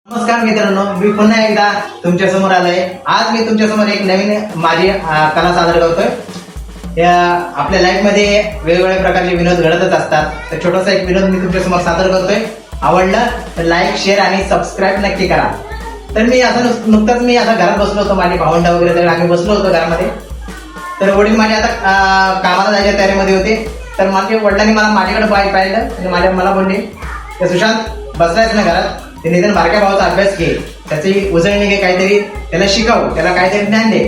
नमस्कार मित्रांनो, मी पुन्हा एकदा तुमच्या समोर आलोय. आज मी तुमच्या समोर एक नवीन माझी कला सादर करतोय. आपल्या लाईफ मध्ये वेगवेगळ्या प्रकारचे विनोद घडतच असतात. तर छोटासा एक विनोद मी तुमच्या समोर सादर करतोय. आवडलं तर लाईक, शेअर आणि सबस्क्राईब नक्की करा. तर मी असं नुकतंच मी आता घरात बसलो होतो, माझी भावंड वगैरे तर आम्ही बसलो होतो घरामध्ये. तर वडील माझे आता कामाला जायच्या तयारीमध्ये होते. तर माझ्या वडिलांनी मला माझ्याकडे पाहिलं आणि मला बोलले, "ते सुशांत बसलायच ना घरात, ते निदान बारक्या भावाचा अभ्यास घे, त्याची उजळणी घे, काहीतरी त्याला शिकव, त्याला काहीतरी ज्ञान दे."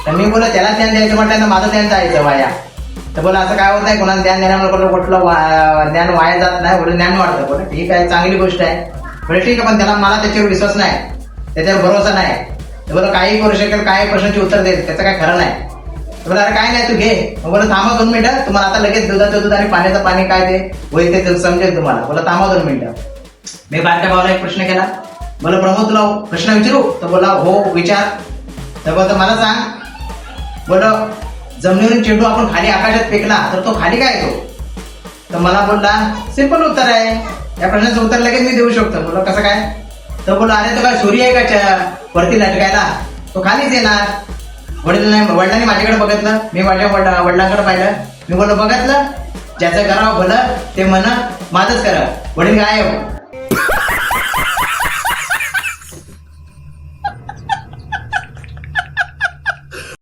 तर मी बोला त्याला ज्ञान द्यायचं म्हटलं तर माझं ज्ञान जायचं वाया. तर बोला असं काय होत नाही, कोणाला ज्ञान देण्यामुळे कुठलं ज्ञान वाया जात नाही, बोला ज्ञान वाढतं. बोला ठीक आहे, चांगली गोष्ट आहे. बोला ठीक आहे, पण त्याला मला त्याच्यावर विश्वास नाही, त्याच्यावर भरोसा नाही. तर बोला काही करू शकेल, काही प्रश्नाची उत्तर देईल, त्याचं काय खरं नाही. बोला अरे काय नाही, तू घे. बोला थांबा 2 मिनिटं, तुम्हाला आता लगेच दुधाचं दूध आणि पाण्याचं पाणी काय ते होईल ते समजेल तुम्हाला. बोला थांबा 2 मिनिटं. मी बारक्या भावाला एक प्रश्न केला. बोला प्रमोद, तुला प्रश्न विचारू? तर बोला हो विचार. तर बोलतो मला सांग, बोला जमिनीवरून चेंडू आपण खाली आकाशात फेकला तर तो खाली काय येतो? तर मला बोलला सिंपल उत्तर आहे, या प्रश्नाचं उत्तर लगेच मी देऊ शकतो. बोला कसं काय? तर बोला अरे तो काय सूर्य आहे का वरती लटकायला, तो खालीच येणार. वडिलांनी माझ्याकडे बघितलं, मी माझ्या वडिलांकडे पाहिलं. मी बोललो बघितलं, ज्याचं करावं भलं ते म्हण माझंच करा. वडील काय